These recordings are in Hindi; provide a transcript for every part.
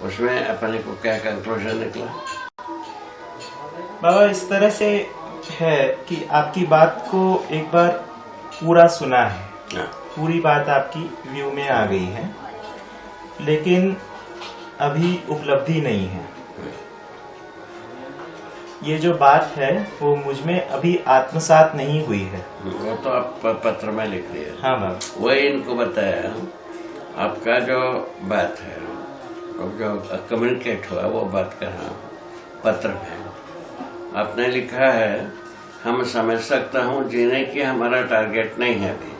उसमें अपने को क्या कंक्लूजन निकला? बाबा इस तरह से है कि आपकी बात को एक बार पूरा सुना है, पूरी बात आपकी व्यू में आ गई है, लेकिन अभी उपलब्धि नहीं है। ये जो बात है वो मुझ में अभी आत्मसात नहीं हुई है। वो तो आप पत्र में लिख दिया। हाँ बाबा, वही इनको बताया। आपका जो बात है, जो कम्युनिकेट हुआ वो बात कहा पत्र में आपने लिखा है, हम समझ सकता हूँ जीने की हमारा टारगेट नहीं है अभी।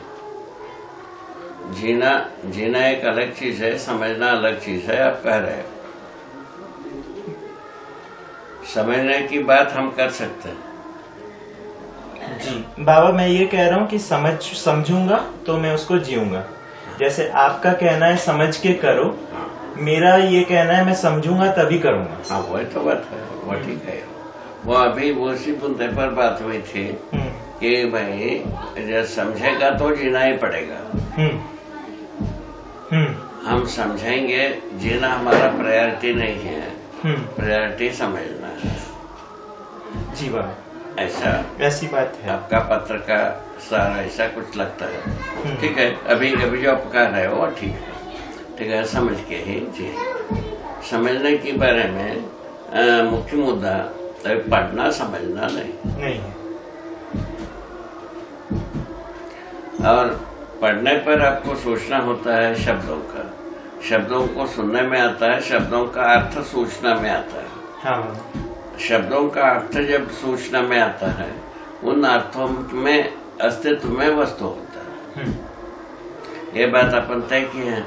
जीना एक अलग चीज है, समझना अलग चीज है। आप कह रहे हो समझने की बात हम कर सकते हैं। जी बाबा, मैं ये कह रहा हूँ कि समझूंगा तो मैं उसको जीऊंगा। जैसे आपका कहना है समझ के करो, मेरा ये कहना है मैं समझूंगा तभी करूंगा। हाँ वही तो बात है, वो ठीक है। वो अभी वो उसी मुद्दे पर बात हुई थी कि भाई जब समझेगा तो जीना ही पड़ेगा। हम समझेंगे, जीना हमारा प्रायोरिटी नहीं है, प्रायोरिटी समझना है। जी बाबा, ऐसी बात है। आपका पत्र का सारा ऐसा कुछ लगता है। ठीक है, अभी जो आप कह रहे हो ठीक है, ठीक है, समझ के ही जी। समझने के बारे में मुख्य मुद्दा पढ़ना समझना नहीं है। और पढ़ने पर आपको सोचना होता है शब्दों का, शब्दों को सुनने में आता है, शब्दों का अर्थ सोचना में आता है। हाँ। शब्दों का अर्थ जब सोचना में आता है, उन अर्थों में अस्तित्व में वस्तु होता है। ये बात अपन तय की है।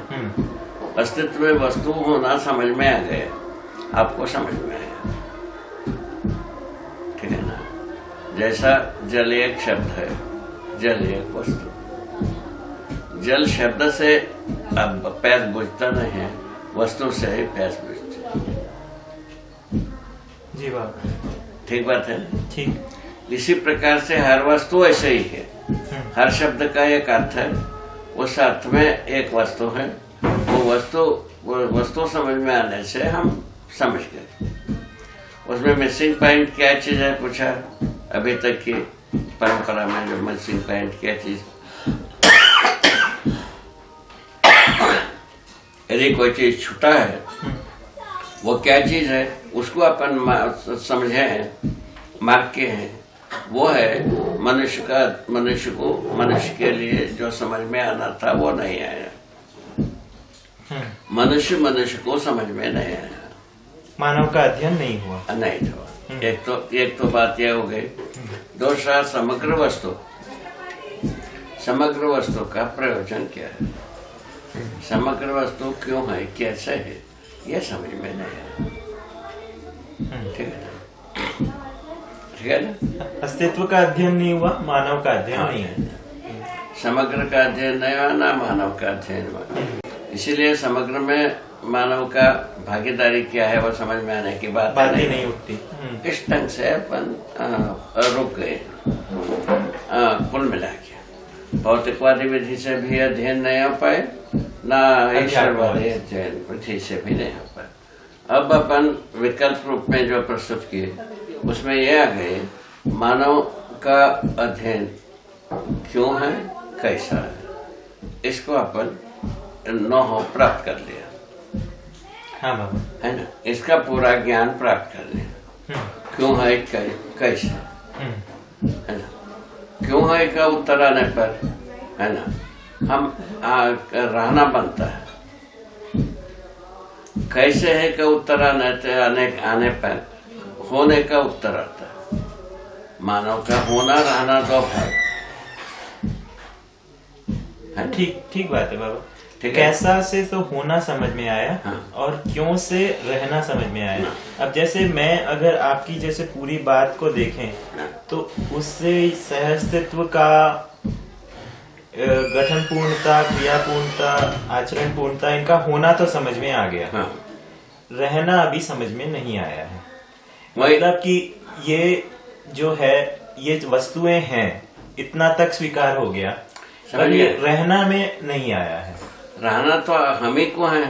अस्तित्व में वस्तु होना समझ में आ गया, आपको समझ में आया, ठीक है ना। जैसा जल एक शब्द है, जल एक वस्तु। जल शब्द से अब प्यास बुझता नहीं है, वस्तु से ही प्यास बुझती है। जी बाबा, ठीक बात है। ठीक। इसी प्रकार से हर वस्तु ऐसे ही है। हर शब्द का एक अर्थ है, उस अर्थ में एक वस्तु है। वो वस्तु समझ में आने से हम समझ गए। उसमें मिसिंग पॉइंट क्या चीज है पूछा, अभी तक की परंपरा में जो मिसिंग पॉइंट क्या चीज, यदि कोई चीज छूटा है, वो क्या चीज है उसको अपन समझे हैं, मार्क के हैं। वो है मनुष्य के लिए जो समझ में आना था वो नहीं आया। मनुष्य को समझ में नहीं आया, मानव का अध्ययन नहीं हुआ। एक तो बात यह हो गई। दूसरा, समग्र वस्तु का प्रयोजन क्या है, समग्र वस्तु क्यों है, कैसे है, यह समझ में नहीं आया। ठीक है ना। अस्तित्व का अध्ययन नहीं हुआ, मानव का अध्ययन नहीं है। समग्र का अध्ययन नहीं हुआ, ना मानव का अध्ययन हुआ। इसीलिए समग्र में मानव का भागीदारी क्या है वो समझ में आने की बात नहीं उठती। इस ढंग से अपन रुक गए। कुल मिला के भौतिकवादी विधि से भी अध्ययन नहीं हो पाए, ना ईश्वरवादी अध्ययन विधि से भी नहीं हो पाए। अब अपन विकल्प रूप में जो प्रस्तुत किए उसमें यह आ गए, मानव का अध्ययन क्यों है, कैसा है, इसको अपन नौ प्राप्त कर लिया। हाँ बाबा, है ना। इसका पूरा ज्ञान प्राप्त कर लिया। क्यों है, कैसे, है ना। क्यों है का उत्तर आने पर, है ना, हम रहना बनता है। कैसे है का उत्तर आने पर होने का उत्तर आता है। मानव का होना रहना दो भाग। ठीक बात है बाबा। कैसा से तो होना समझ में आया। हाँ। और क्यों से रहना समझ में आया। हाँ। अब जैसे मैं अगर आपकी जैसे पूरी बात को देखें, हाँ, तो उससे सहअस्तित्व का गठन पूर्णता, क्रिया पूर्णता, आचरण पूर्णता, इनका होना तो समझ में आ गया। हाँ। रहना अभी समझ में नहीं आया है। मतलब कि ये जो है, ये वस्तुएं हैं, इतना तक स्वीकार हो गया, पर ये रहना में नहीं आया है। रहना तो हम ही को है।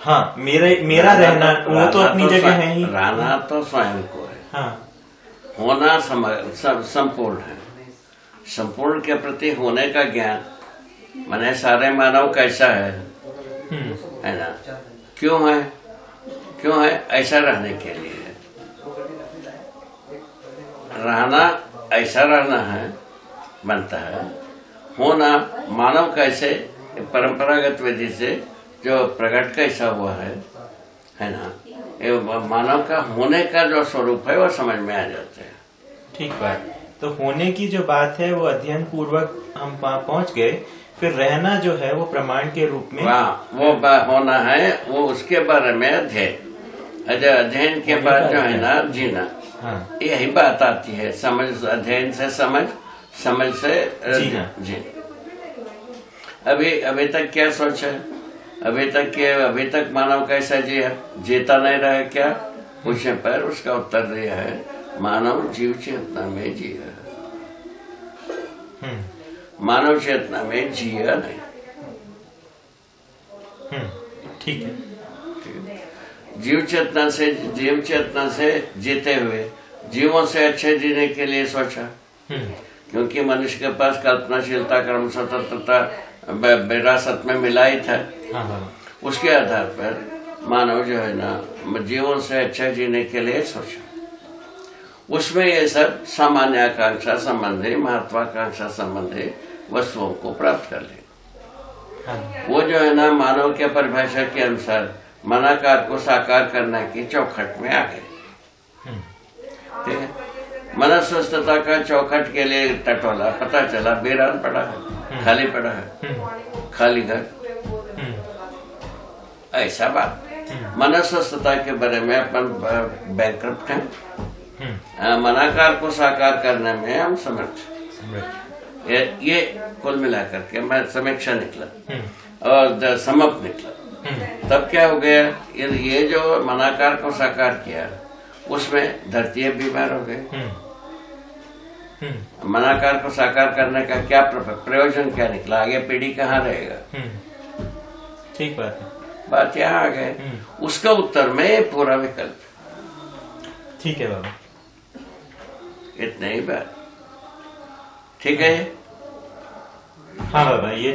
हाँ, मेरा रहना वो तो अपनी जगह है ही। रहना तो स्वयं को है। हाँ, होना संपूर्ण है। संपूर्ण के प्रति होने का ज्ञान माने सारे मानव कैसा है ना, क्यों है ऐसा रहने के लिए रहना, ऐसा रहना है बनता है। होना मानव कैसे परंपरागत विधि से जो प्रकट कैसा हुआ है ना, ये मानव का होने का जो स्वरूप है वो समझ में आ जाते हैं। ठीक बात। तो होने की जो बात है वो अध्ययन पूर्वक हम वहाँ पहुँच गए। फिर रहना जो है वो प्रमाण के रूप में वो होना है, वो उसके बारे में अध्ययन के बाद जो है ना जीना। हाँ, यही बात आती है, समझ, अध्ययन से समझ से जीना। अभी तक क्या सोचा है? अभी तक मानव कैसा जिया, जीता नहीं रहा क्या पूछने पर उसका उत्तर दिया है, मानव जीव चेतना में जिया। मानव चेतना में जिया नहीं। ठीक है। जीव चेतना से जीते हुए जीवों से अच्छे जीने के लिए सोचा, क्योंकि मनुष्य के पास कल्पनाशीलता, कर्म स्वतंत्रता विरासत में मिला ही था। उसके आधार पर मानव जो है ना जीवन से अच्छा जीने के लिए सोचा। उसमें ये सब सामान्य आकांक्षा संबंधी, महत्वाकांक्षा संबंधी वस्तुओं को प्राप्त कर ले। वो जो है ना मानव के परिभाषा के अनुसार मनाकार को साकार करने की चौखट में आ गए। ठीक है, मनस्वस्थता का चौखट के लिए टटोला, पता चला वीरान पड़ा है, खाली पड़ा है, खाली घर, ऐसा बात। मनस्वस्थता के बारे में अपन बैंकरप्ट हैं, मनाकार को साकार करने में हम समर्थ। ये कुल मिलाकर के मैं समीक्षा निकला और समप निकला। तब क्या हो गया, ये जो मनाकार को साकार किया उसमें धरती बीमार हो गए। मनाकार को साकार करने का क्या प्रयोजन क्या निकला, आगे पीढ़ी कहाँ रहेगा? ठीक बात है। बात यहाँ आ गए, उसका उत्तर में पूरा विकल्प। ठीक है बाबा, इतने ही बात। ठीक है। हाँ बाबा, ये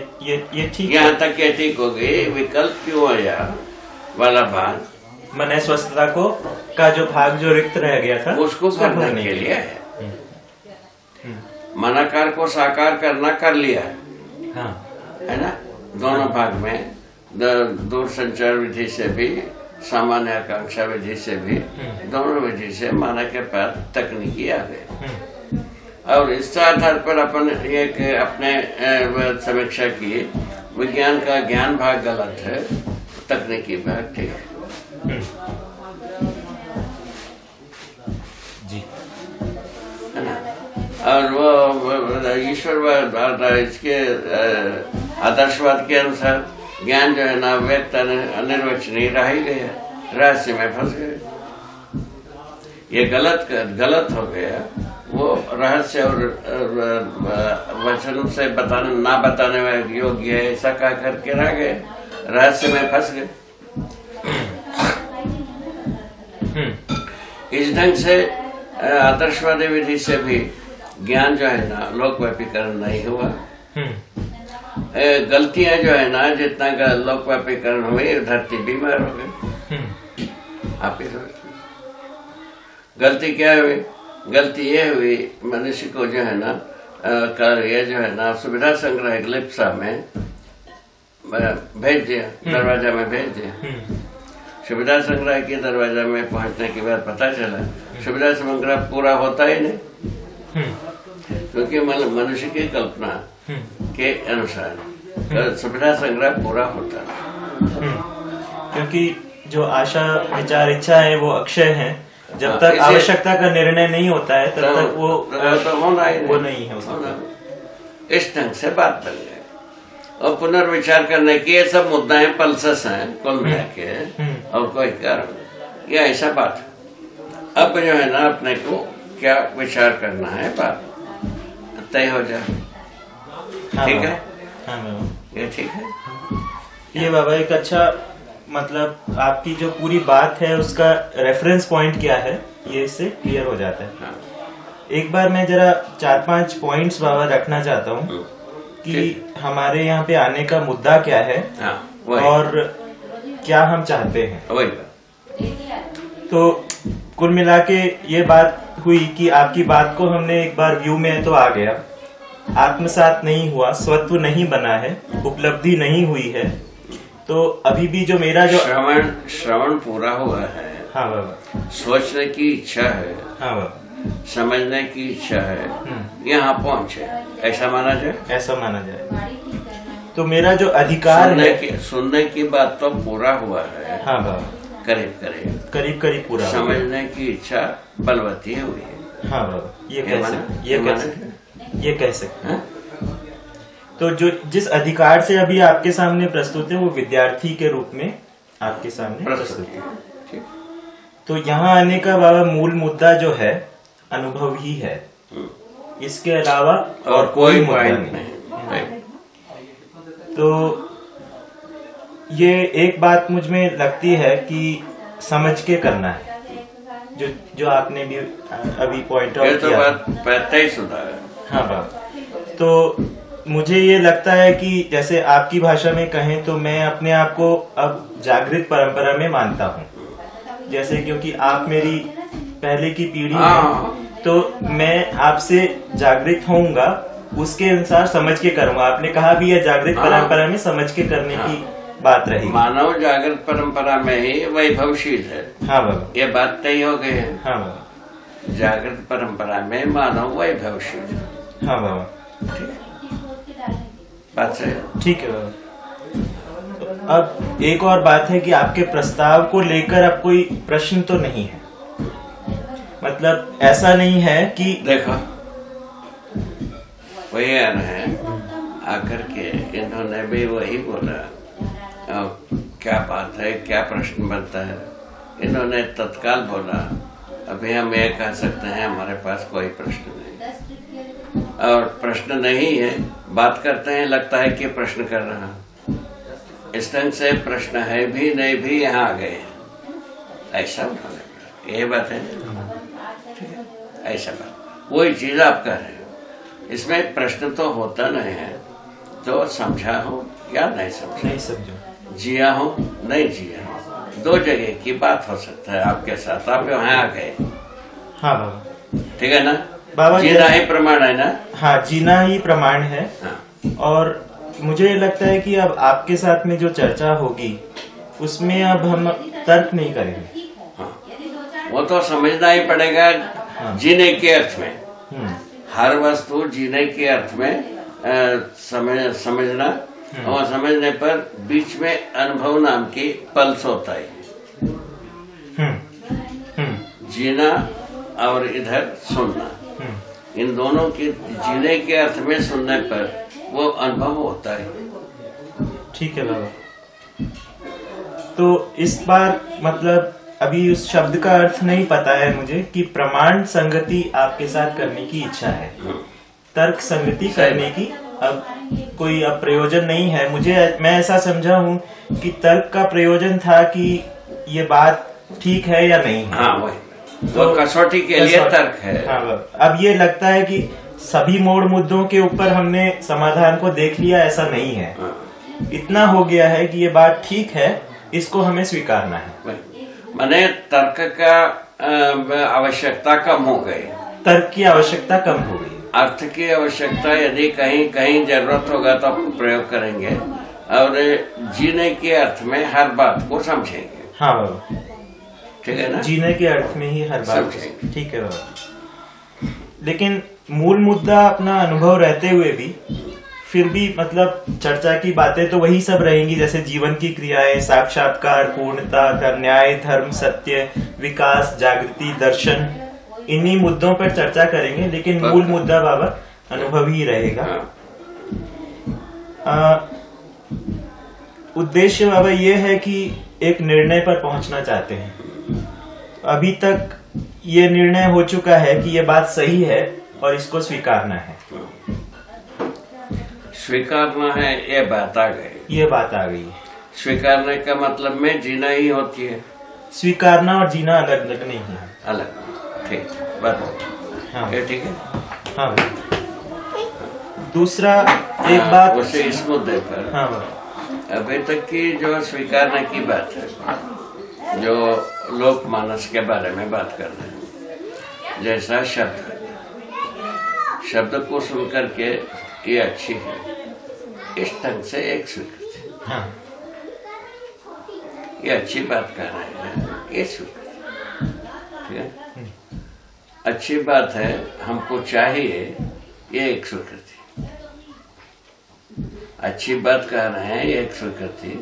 ठीक। यहाँ तक क्या ठीक हो गई? विकल्प क्यों आया वाला बात, मन स्वस्थता को का जो भाग जो रिक्त रह गया था उसको करने के लिए है। मनाकार को साकार करना कर लिया है। हाँ, है ना, दोनों भाग में दूर संचार विधि से भी, सामान्य आकांक्षा विधि से भी, दोनों विधि से मानव के पास तकनीकी आ गए। और इस आधार पर अपन एक अपने समीक्षा की, विज्ञान का ज्ञान भाग गलत है, तकनीकी भाग ठीक है। जी, है ना। और वो ईश्वरवाद, इसके आदर्शवाद के अनुसार ज्ञान जो है ना व्यक्त अनिर्वचनीय रह ही गया, रहस्य में फंस गए। ये गलत हो गया। वो रहस्य और वचन से ना बताने में योग्य है ऐसा कह करके रह गए, रहस्य में फंस गए। इस ढंग से आदर्शवादी विधि से भी ज्ञान जो है ना लोकव्यापीकरण नहीं हुआ। गलतियां जो है ना जितना लोकव्यापीकरण हुई, धरती बीमार हो गई। आप ही सोच, गलती क्या हुई? गलती ये हुई, मनुष्य को जो है ना ये जो है ना सुविधा संग्रह लिप्सा में भेज दिया, दरवाजा में भेज दिया। सुविधा संग्रह के दरवाजा में पहुंचने के बाद पता चला सुविधा संग्रह पूरा होता ही नहीं, क्योंकि मनुष्य की कल्पना के अनुसार सुविधा संग्रह पूरा होता है। क्योंकि जो आशा, विचार, इच्छा है वो अक्षय है। जब तक आवश्यकता का निर्णय नहीं होता है तब तक वो होना ही वो नहीं है। इस ढंग से बात बन गई। और पुनर्विचार करने की ये सब मुद्दाएं पल्सस हैं कुल मिला के, और कोई कारण, ये ऐसा बात है। अब जो है ना अपने को क्या विचार करना है, बात तय हो जाए। ठीक है। हाँ बाबा, ये ठीक है। ये बाबा एक अच्छा मतलब आपकी जो पूरी बात है उसका रेफरेंस पॉइंट क्या है ये इससे क्लियर हो जाता है। हाँ। एक बार मैं जरा 4-5 पॉइंट्स बाबा रखना चाहता हूँ कि हमारे यहाँ पे आने का मुद्दा क्या है। हाँ, और क्या हम चाहते हैं। वही तो कुल मिला के ये बात हुई कि आपकी बात को हमने एक बार व्यू में तो आ गया, आत्मसात नहीं हुआ, स्वत्व नहीं बना है, उपलब्धि नहीं हुई है। तो अभी भी जो मेरा जो श्रवण पूरा हुआ है। हाँ बाबा। सोचने की इच्छा है। हाँ बाबा। समझने की इच्छा है, यहाँ पहुँचे, ऐसा माना जाए। ऐसा माना जाए। तो मेरा जो अधिकार है सुनने की बात तो पूरा हुआ है। हाँ बाबा। करीब पूरा समझने की इच्छा बलवती हुई है। हाँ बाबा, ये कह सकते हैं। तो जो जिस अधिकार से अभी आपके सामने प्रस्तुत है वो विद्यार्थी के रूप में आपके सामने प्रस्तुत है। तो यहाँ आने का बाबा मूल मुद्दा जो है अनुभव ही है, इसके अलावा और कोई मुद्दा नहीं। तो ये एक बात मुझ में लगती है कि समझ के करना है, जो आपने भी अभी पॉइंट आउट किया। बात पहले ही सुना है। हाँ बाबा। तो मुझे ये लगता है कि जैसे आपकी भाषा में कहें तो मैं अपने आप को अब जागृत परंपरा में मानता हूँ। जैसे क्योंकि आप मेरी पहले की पीढ़ी है तो मैं आपसे जागृत होऊंगा, उसके अनुसार समझ के करूंगा। आपने कहा भी है जागृत परंपरा में समझ के करने की बात रही। मानव जागृत परंपरा में ही वैभवशील है। हाँ बाबा, ये बात तय हो गई है। हाँ बाबा। जागृत परंपरा में मानव वैभवशील है। हाँ बाबा, बात सही। ठीक है बाबा। अब एक और बात है कि आपके प्रस्ताव को लेकर अब कोई प्रश्न तो नहीं है, मतलब ऐसा नहीं है कि देखो वही आ रहे हैं आकर के इन्होंने भी वही बोला, क्या बात है, क्या प्रश्न बनता है। इन्होंने तत्काल बोला अभी हम ये कह सकते हैं हमारे पास कोई प्रश्न नहीं, और प्रश्न नहीं है बात करते हैं लगता है कि प्रश्न कर रहा। इस ढंग से प्रश्न है भी नहीं भी यहाँ आ गए, ऐसा उन्होंने ये बात है। ऐसा बात वही चीज आप कह रहे हो, इसमें प्रश्न तो होता नहीं है। तो समझा हो या नहीं समझा, नहीं समझो, जिया हो नहीं जिया हो, दो जगह की बात हो सकता है आपके साथ। आप यहाँ आ गए। हाँ बाबा, ठीक है ना बाबा, जीना ही प्रमाण है ना। हाँ, जीना ही प्रमाण है। हाँ। और मुझे लगता है कि अब आपके साथ में जो चर्चा होगी उसमें अब हम तर्क नहीं करेंगे। हाँ। वो तो समझना ही पड़ेगा। हाँ। जीने के अर्थ में हर वस्तु जीने के अर्थ में समझना, और समझने पर बीच में अनुभव नाम की पल्स होता है। जीना और इधर सुनना, इन दोनों के जीने के अर्थ में सुनने पर वो अनुभव होता है। ठीक है बाबा। तो इस बार मतलब अभी उस शब्द का अर्थ नहीं पता है मुझे कि प्रमाण संगति आपके साथ करने की इच्छा है, तर्क संगति करने की अब कोई अब प्रयोजन नहीं है। मैं ऐसा समझा हूँ कि तर्क का प्रयोजन था कि ये बात ठीक है या नहीं है। हाँ, तो कसौटी के लिए तर्क है। हाँ, अब ये लगता है कि सभी मोड़ मुद्दों के ऊपर हमने समाधान को देख लिया, ऐसा नहीं है। इतना हो गया है कि ये बात ठीक है, इसको हमें स्वीकारना है। माने तर्क का आवश्यकता कम हो गई, तर्क की आवश्यकता कम हो गई, अर्थ की आवश्यकता यदि कहीं कहीं जरूरत होगा तो प्रयोग करेंगे, और जीने के अर्थ में हर बात को समझेंगे। हाँ बाबा, ठीक है ना, जीने के अर्थ में ही हर बात समझेंगे। ठीक है बाबा। लेकिन मूल मुद्दा अपना अनुभव रहते हुए भी फिर भी मतलब चर्चा की बातें तो वही सब रहेंगी, जैसे जीवन की क्रियाएं, साक्षात्कार, पूर्णता, न्याय, धर्म, सत्य, विकास, जागृति, दर्शन, इन्हीं मुद्दों पर चर्चा करेंगे। लेकिन मूल मुद्दा बाबा अनुभव ही रहेगा। उद्देश्य बाबा ये है कि एक निर्णय पर पहुंचना चाहते हैं। अभी तक ये निर्णय हो चुका है कि ये बात सही है और इसको स्वीकारना है। स्वीकारना है, ये बात आ गई। ये बात आ गई। स्वीकारने का मतलब में जीना ही होती है। स्वीकारना और जीना अलग अलग नहीं है। अलग, ठीक बात। हाँ ये ठीक है। हाँ। दूसरा एक बात उसे इस मुद्दे पर, हाँ अभी तक की जो स्वीकारने की बात है, जो लोक मानस के बारे में बात कर रहे हैं, जैसा शब्द को सुनकर के ये अच्छी है, इस ढंग से एक स्वीकृति, हाँ ये अच्छी बात कर रहे हैं, ये स्वीकृति, ठीक है। अच्छी बात है, हमको चाहिए, ये एक स्वीकृति। अच्छी बात कह रहे हैं, ये एक स्वीकृति।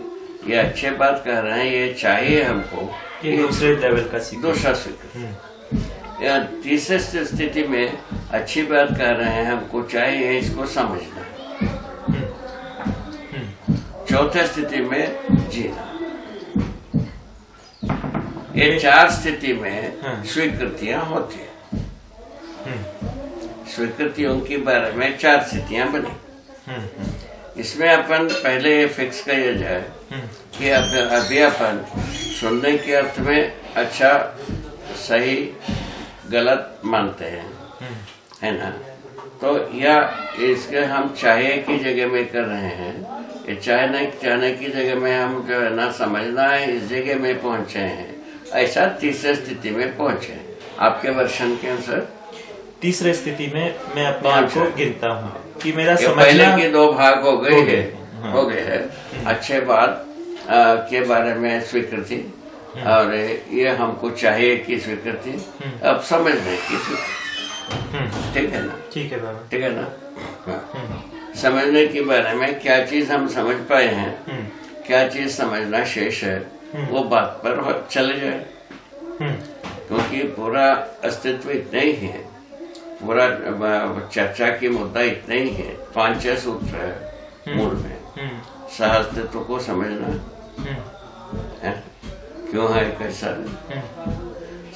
ये अच्छे बात कह रहे हैं, ये चाहिए हमको, ये दूसरे लेवल का दूसरा स्वीकृति। या तीसरे स्थिति में अच्छी बात कह रहे हैं, हमको चाहिए इसको समझना। चौथे स्थिति में जीना। ये चार स्थिति में स्वीकृतियां होती है। स्वीकृतियों के बारे में चार स्थितियां बनी। इसमें अपन पहले ये फिक्स किया जाए कि अभी अपन सुनने के अर्थ में अच्छा सही गलत मानते हैं, है ना। तो या इसके हम चाहिए की जगह में कर रहे हैं, ये चाहने की जगह में हम जो है ना समझना है, इस जगह में पहुंचे हैं। ऐसा तीसरे स्थिति में पहुंचे। आपके वर्षन के अनुसार तीसरे स्थिति में मैं अपने आप को गिनता हूँ कि मेरा समझना, पहले के दो भाग हो गए हैं, हो गए हैं। अच्छे बात के बारे में स्वीकृति, और ये हमको चाहिए की स्वीकृति, अब समझने की स्वीकृति, ठीक है ना। ठीक है बाबा, ठीक है ना। हाँ। समझने के बारे में क्या चीज हम समझ पाए हैं, क्या चीज समझना शेष है, वो बात पर चले जाए, क्योंकि पूरा अस्तित्व इतना ही है, पूरा चर्चा की मुद्दा इतना ही है। 5-6 सूत्र है मूल में। सहअस्तित्व को समझना है, क्यों है, कैसा है।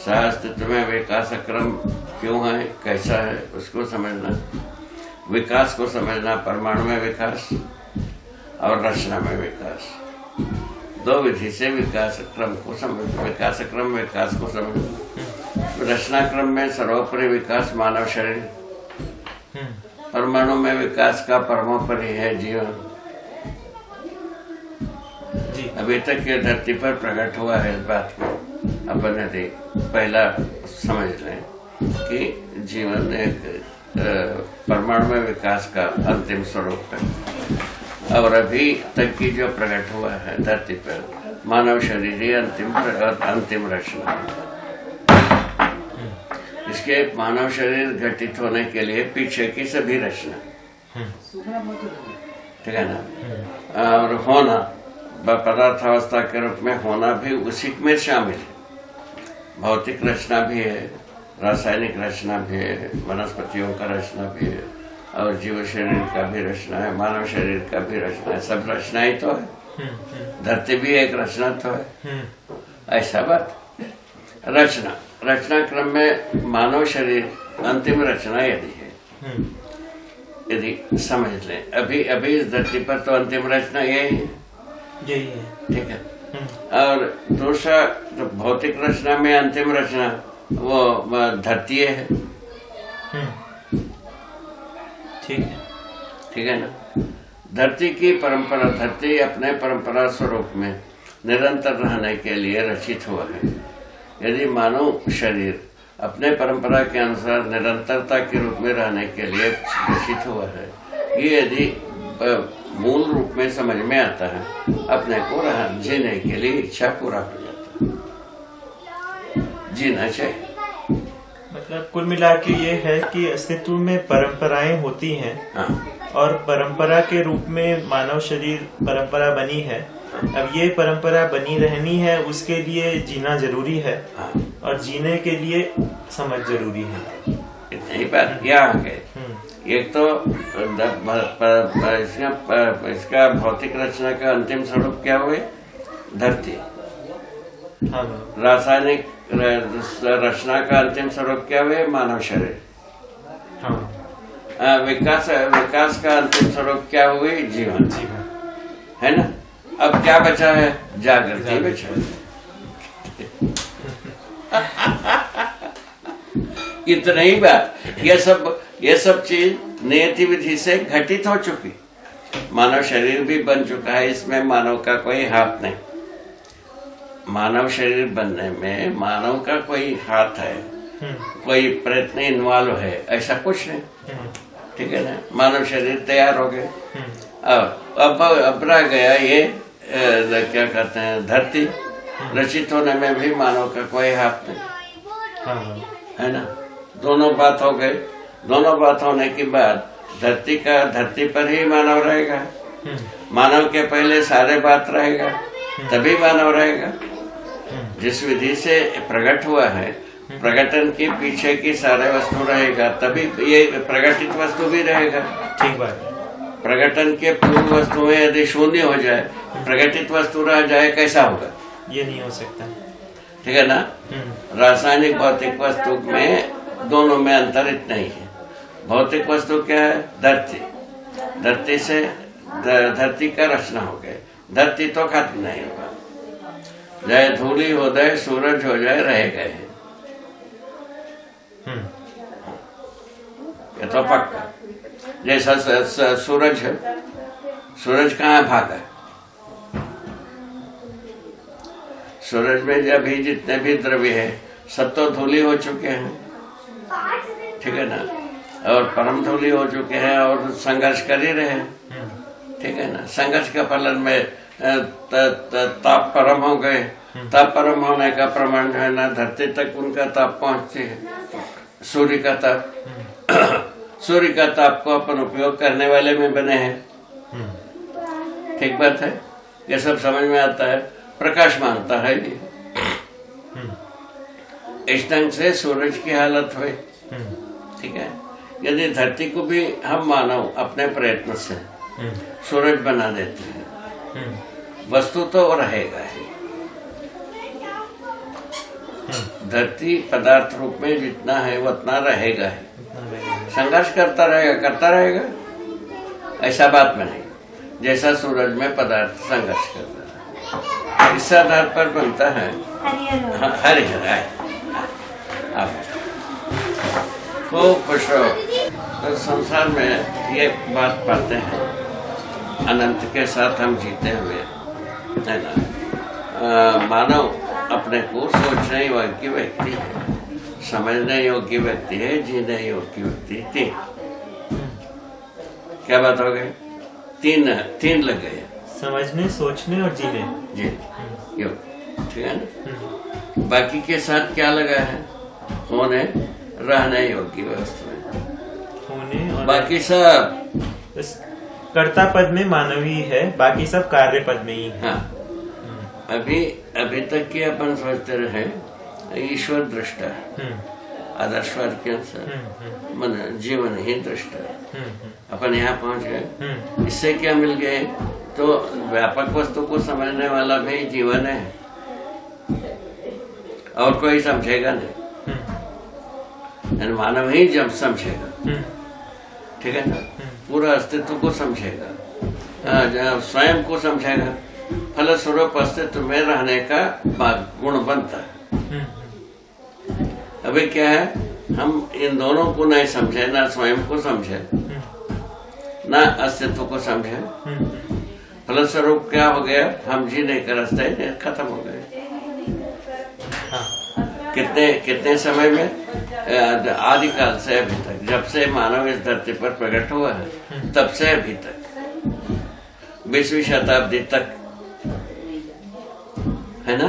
सहअस्तित्व में विकास क्रम क्यों है, कैसा है, उसको समझना। विकास को समझना, परमाणु में विकास और रचना में विकास, दो विधि से विकास क्रम को समझना। विकास को समझना। रचना क्रम में सर्वोपरि विकास मानव शरीर, परमाणु में विकास का परमोपरि है जीवन। अभी तक ये धरती पर प्रकट हुआ है, इस बात को अपन यदि पहला समझ लें कि जीवन एक परमाणु में विकास का अंतिम स्वरूप है, और अभी तक की जो प्रकट हुआ है धरती पर मानव शरीर ही अंतिम रचना। इसके मानव शरीर घटित होने के लिए पीछे की सभी रचना, ठीक है ना। और होना, पदार्थावस्था के रूप में होना भी उसी में शामिल है। भौतिक रचना भी है, रासायनिक रचना भी है, वनस्पतियों का रचना भी है, और जीव शरीर का भी रचना है, मानव शरीर का भी रचना है। सब रचना ही तो है। धरती भी एक रचना तो है। ऐसा बात। रचना क्रम में मानव शरीर अंतिम रचना यदि है, यदि समझ लें, अभी इस धरती पर तो अंतिम रचना यही है, ठीक है। और दूसरा तो भौतिक रचना में अंतिम रचना वो धरती है, ठीक है ना। धरती की परंपरा, धरती अपने परंपरा स्वरूप में निरंतर रहने के लिए रचित हुआ है। यदि मानव शरीर अपने परंपरा के अनुसार निरंतरता के रूप में रहने के लिए रचित हुआ है, ये यदि मूल रूप में समझ में आता है, अपने को जीने के लिए इच्छा पूरा हो जाता है, जीना चाहिए। मतलब कुल मिला के ये है कि अस्तित्व में परंपराएं होती हैं। हाँ। और परंपरा के रूप में मानव शरीर परंपरा बनी है। अब ये परंपरा बनी रहनी है, उसके लिए जीना जरूरी है। हाँ। और जीने के लिए समझ जरूरी है। इतनी बात यहाँ है। एक तो इसका भौतिक रचना का अंतिम स्वरूप क्या हुए, धरती। हाँ। रासायनिक रचना का अंतिम स्वरूप क्या हुए, मानव शरीर। हाँ। विकास का अंतिम स्वरूप क्या हुए, जीवन, है ना। अब क्या बचा है? जागृति बचा है। इतना ही बात, ये सब चीज नियति विधि से घटित हो चुकी। मानव शरीर भी बन चुका है, इसमें मानव का कोई हाथ नहीं। मानव शरीर बनने में मानव का कोई हाथ है, कोई प्रयत्न इन्वॉल्व है, ऐसा कुछ नहीं। ठीक है ना, मानव शरीर तैयार हो गए। अब रह गया ये क्या कहते हैं, धरती रचित होने में भी मानव का कोई हाथ नहीं, है ना। दोनों बात हो गए। दोनों बात होने के बाद धरती पर ही मानव रहेगा। मानव के पहले सारे बात रहेगा, तभी मानव रहेगा। जिस विधि से प्रकट हुआ है, प्रकटन के पीछे की सारे वस्तु रहेगा, तभी ये प्रकटित वस्तु भी रहेगा। ठीक बात। प्रकटन के पूर्व वस्तु में यदि शून्य हो जाए, प्रकटित वस्तु रह जाए, कैसा होगा? ये नहीं हो सकता। ठीक है ना। रासायनिक भौतिक वस्तु में दोनों में अंतर इतना ही है। भौतिक वस्तु क्या है? धरती। धरती से धरती का रचना हो गए, धरती तो खत्म नहीं होगा। चाहे धूली हो जाए, सूरज हो जाए, रह गए। ये तो पक्का। जैसा सूरज है, सूरज कहाँ भागा? सूरज में जब भी जितने भी द्रव्य है, सब तो धूली हो चुके हैं। ठीक है ना, और परम धूली हो चुके हैं और संघर्ष कर ही रहे हैं। ठीक है ना, संघर्ष के फलन में ताप परम हो गए। ताप परम होने का प्रमाण जो है ना, धरती तक उनका ताप पहुंचती है। सूर्य का ताप सूर्य का ताप को अपन उपयोग करने वाले में बने हैं। ठीक बात है, ये सब समझ में आता है। प्रकाश मानता है ये। इस ढंग से सूरज की हालत हुई। ठीक है, यदि धरती को भी हम मानव अपने प्रयत्न से सूरज बना देते हैं, वस्तु तो रहेगा ही। धरती पदार्थ रूप में जितना है वो उतना रहेगा ही। संघर्ष करता रहेगा, ऐसा बात में नहीं। जैसा सूरज में पदार्थ संघर्ष करता है, इस आधार पर बनता है। हरिहर आए आप खूब खुश रहो। तो संसार में ये बात पाते हैं, अनंत के साथ हम जीते हुए, है ना। मानव अपने को सोचने योग्य व्यक्ति है, समझने योग्य व्यक्ति है, जीने योग्य व्यक्ति। तीन क्या बात हो गई? तीन लग गए, समझने, सोचने और जीने। जी योग्य, ठीक है ना। बाकी के साथ क्या लगा है? होने, रहने योग्य वस्तुएं, होने और बाकी सब कर्ता पद में मानवी है, बाकी सब कार्य पद में ही है। हाँ। अभी तक के अपन सोचते रहे ईश्वर दृष्टा, आदर्शवाद के अनुसार मन जीवन ही दृष्टा। अपन यहाँ पहुँच गए, इससे क्या मिल गए? तो व्यापक वस्तु को समझने वाला भी जीवन है, और कोई समझेगा नहीं। मानव ही जब समझेगा, ठीक है ना, पूरा अस्तित्व को समझेगा, स्वयं को समझेगा, फलस्वरूप अस्तित्व में रहने का गुण बनता है। अभी क्या है, हम इन दोनों को नहीं समझे, ना स्वयं को समझे, ना अस्तित्व को समझे। फलस्वरूप क्या हो गया? हम जीने का रास्ते खत्म हो गए। कितने समय में? आदिकाल से अभी तक, जब से मानव इस धरती पर प्रकट हुआ है, तब से अभी तक 20वीं शताब्दी तक, है ना,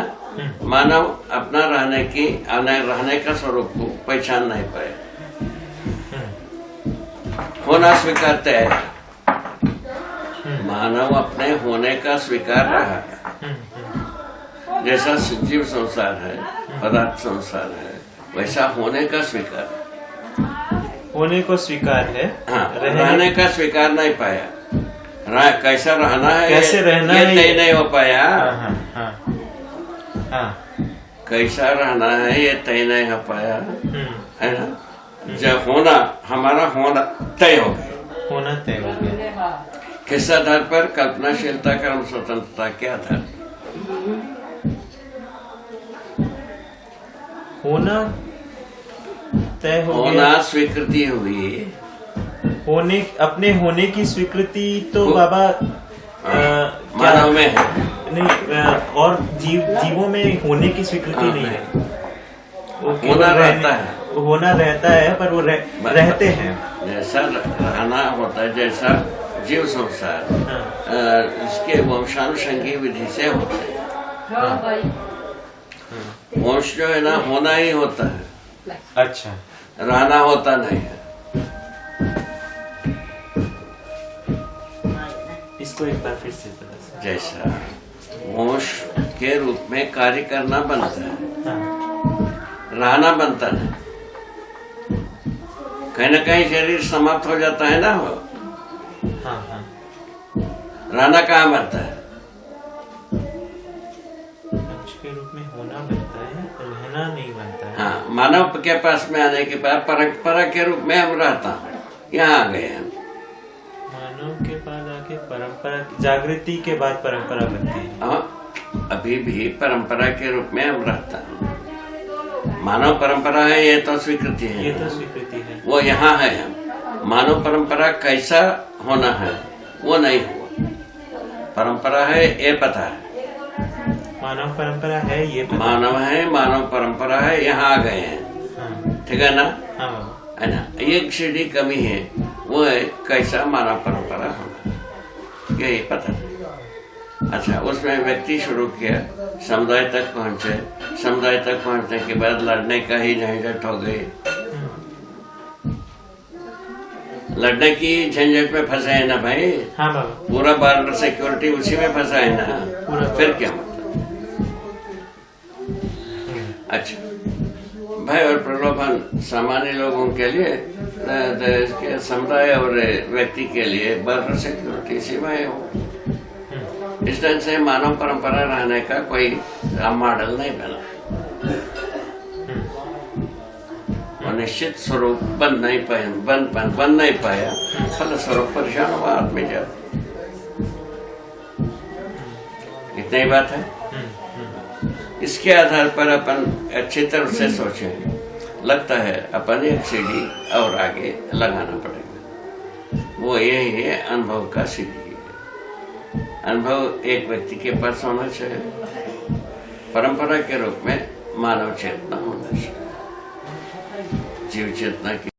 मानव अपना रहने का स्वरूप को पहचान नहीं पाए। होना स्वीकारते है, मानव अपने होने का स्वीकार रहा है। जैसा जीव संसार है, पदार्थ संसार है, वैसा होने का स्वीकार है। होने को स्वीकार है, हाँ, रहने का स्वीकार नहीं पाया। कैसा रहना है, कैसे रहना है, ये नहीं हो पाया। कैसा रहना है ये तय नहीं हो पाया, है ना। जब होना, हमारा होना तय हो गया, होना तय हो गया। किस आधार पर? कल्पनाशीलता, कर्म स्वतंत्रता के आधार पर। होना तय हो होना गया। स्वीकृति हुई, अपने होने की स्वीकृति तो बाबा मानव में है नहीं, और जीवों में होने की स्वीकृति नहीं है। होना रहता है, होना रहता है, पर वो रहते हैं। जैसा रहना होता है, जैसा जीव संसार इसके वंशानुषंगी विधि से होते हैं। वंश जो है ना, होना ही होता है। अच्छा, रहना होता नहीं है। इसको एक बार फिर से जैसा वंश के रूप में कार्य करना बनता है, रहना बनता नहीं। कहीं ना कहीं शरीर समाप्त हो जाता है ना, वो रहना कहाँ बनता है? वंश के रूप में होना बनता है, रहना नहीं बनता है। हाँ, मानव के पास में आने के बाद परंपरा के रूप में हम रहता हूँ, यहाँ आ गए हम। मानव के बाद आके परंपरा, जागृति के बाद परंपरा बनती है। हाँ, अभी भी परंपरा के रूप में हम रहता हूँ। मानव परंपरा है, ये तो स्वीकृति है, ये तो स्वीकृति है। वो यहाँ है। हम मानव परंपरा कैसा होना है वो नहीं हुआ। परंपरा है ये पता है, मानव परंपरा है ये पता। मानव है, मानव परंपरा है, यहाँ आ गए हैं। ठीक है ना? है ना? एक सीढ़ी कमी है, वो है कैसा मानव परंपरा होना, यही पता नहीं। अच्छा, उसमें व्यक्ति शुरू किया, समुदाय तक पहुंचे, समुदाय तक पहुंचने के बाद लड़ने का ही झंझट हो गई। लड़ने की झंझट में फंसे है ना भाई। हाँ बाबा, पूरा बॉर्डर सिक्योरिटी उसी में फंसा है ना, फिर क्या मतलब? अच्छा भाई, और प्रलोभन सामान्य लोगों के लिए, समुदाय और व्यक्ति के लिए बॉर्डर सिक्योरिटी सीमाएं हो। इस ढंग से मानव परंपरा रहने का कोई मॉडल नहीं बना, और निश्चित स्वरूप बन नहीं पाया, फलस्वरूप परेशान हुआ आदमी। जब इतनी ही बात है। इसके आधार पर अपन अच्छी तरह से सोचें, लगता है अपन एक सीढ़ी और आगे लगाना पड़ेगा। वो यही है, अनुभव का सीढ़ी। अनुभव एक व्यक्ति के पास होना चाहिए, परंपरा के रूप में मानव चेतना होना चाहिए, जीव चेतना की